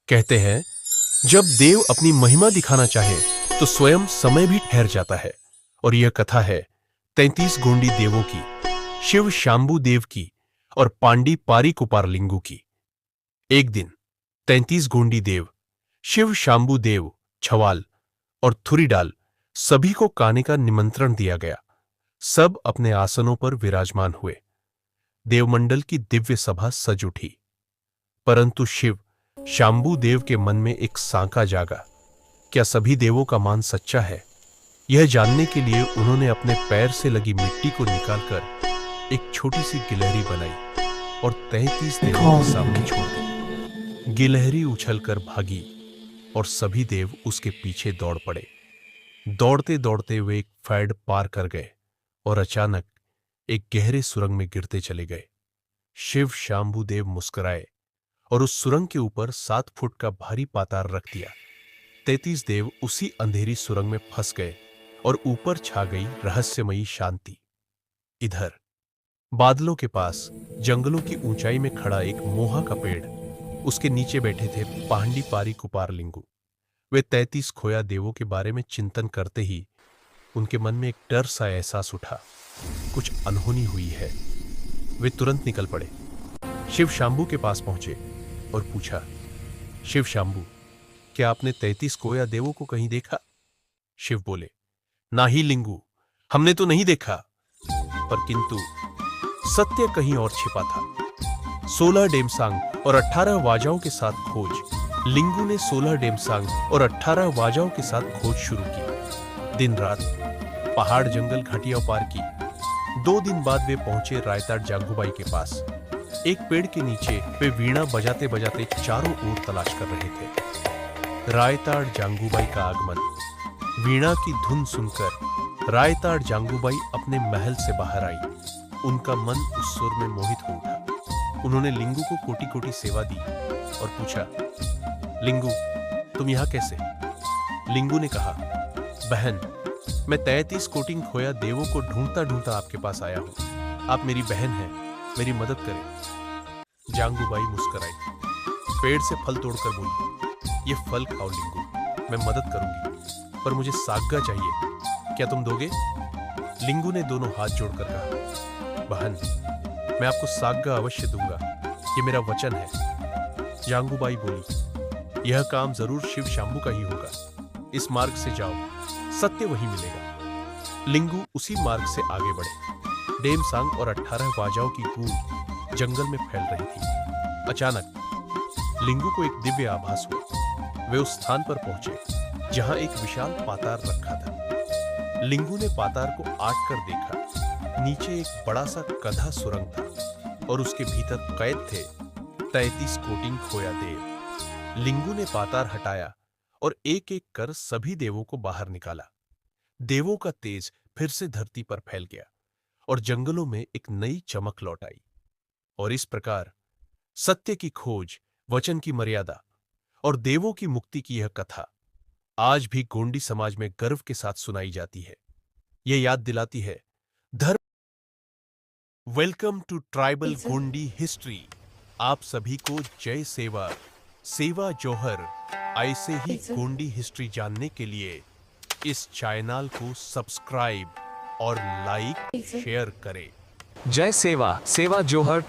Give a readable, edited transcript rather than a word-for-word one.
कहते हैं जब देव अपनी महिमा दिखाना चाहे तो स्वयं समय भी ठहर जाता है। और यह कथा है 33 गोंडी देवों की, शिव शांबू देव की और पांडी पारी कुपार लिंगू की। एक दिन 33 गोंडी देव, शिव शांबू देव, छवाल और थुरीडाल सभी को खाने का निमंत्रण दिया गया। सब अपने आसनों पर विराजमान हुए। देवमंडल की दिव्य सभा सज उठी। परंतु शिव शांबू देव के मन में एक सांका जागा। क्या सभी देवों का मान सच्चा है? यह जानने के लिए उन्होंने अपने पैर से लगी मिट्टी को निकालकर एक छोटी सी गिलहरी बनाई और 33 देवों के सामने छोड़ दी। गिलहरी उछलकर भागी और सभी देव उसके पीछे दौड़ पड़े। दौड़ते दौड़ते वे एक फैड पार कर गए और अचानक एक गहरे सुरंग में गिरते चले गए। शिव शांबू देव मुस्कुराए और उस सुरंग के ऊपर 7 फुट का भारी पातार रख दिया। 33 देव उसी अंधेरी सुरंग में फंस गए और ऊपर छा गई रहस्यमयी शांति। इधर बादलों के पास जंगलों की ऊंचाई में खड़ा एक मोहा का पेड़, उसके नीचे बैठे थे पांडी पारी कुपार लिंगू। वे 33 खोया देवों के बारे में चिंतन करते ही उनके मन में एक डर सा एहसास उठा। कुछ अनहोनी हुई है। वे तुरंत निकल पड़े, शिव शांबू के पास पहुंचे और पूछा, शिव शांबू, क्या आपने 33 कोया देवों को कहीं देखा? शिव बोले, ना ही लिंगू, हमने तो नहीं देखा। पर किंतु सत्य कहीं और छिपा था। 16 डेमसांग और 18 वाजाओं के साथ खोज। लिंगू ने 16 डेमसांग और 18 वाजाओं के साथ खोज शुरू की। दिन रात पहाड़ जंगल घाटियां पार की। 2 दिन बाद वे पहुंचे रायताड़ जांगूबाई के पास। एक पेड़ के नीचे वे वीणा बजाते बजाते चारों ओर तलाश कर रहे थे। रायताड़ जांगूबाई का आगमन। वीणा की धुन सुनकर रायताड़ जांगूबाई अपने महल से बाहर आई। उनका मन उस सुर में मोहित हो उठा। उन्होंने लिंगू को कोटि कोटि सेवा दी और पूछा, लिंगू, तुम यहां कैसे? लिंगू ने कहा, बहन, मैं 33 कोटिंग खोया देवों को ढूंढता ढूंढता आपके पास आया हूं। आप मेरी बहन हैं, मेरी मदद करें। जांगूबाई मुस्कुराई, पेड़ से फल तोड़कर बोली, ये फल खाओ लिंगू, मैं मदद करूंगी, पर मुझे साग्गा चाहिए, क्या तुम दोगे? लिंगू ने दोनों हाथ जोड़कर कहा, बहन, मैं आपको साग्गा अवश्य दूंगा, ये मेरा वचन है। जांगूबाई बोली, यह काम जरूर शिव शांबू का ही होगा। इस मार्ग से जाओ, सत्य वही मिलेगा। लिंगू उसी मार्ग से आगे बढ़े। डेमसांग और 18 वाजाओं की गूंज जंगल में फैल रही थी। अचानक लिंगू को एक दिव्य आभास हुआ। वे उस स्थान पर पहुंचे जहां एक विशाल पातार रखा था। लिंगू ने पातार को आट कर देखा। नीचे एक बड़ा सा गधा सुरंग था और उसके भीतर कैद थे 33 कोटिंग खोया देव। लिंगू ने पातार हटाया और एक एक कर सभी देवों को बाहर निकाला। देवों का तेज फिर से धरती पर फैल गया और जंगलों में एक नई चमक लौट आई। और इस प्रकार सत्य की खोज, वचन की मर्यादा और देवों की मुक्ति की यह कथा आज भी गोंडी समाज में गर्व के साथ सुनाई जाती है। यह याद दिलाती है धर्म। Welcome to tribal Gondi history. आप सभी को जय सेवा, सेवा जौहर। ऐसे ही गोंडी हिस्ट्री जानने के लिए इस चैनल को सब्सक्राइब और लाइक शेयर करें। जय सेवा, सेवा जौहर।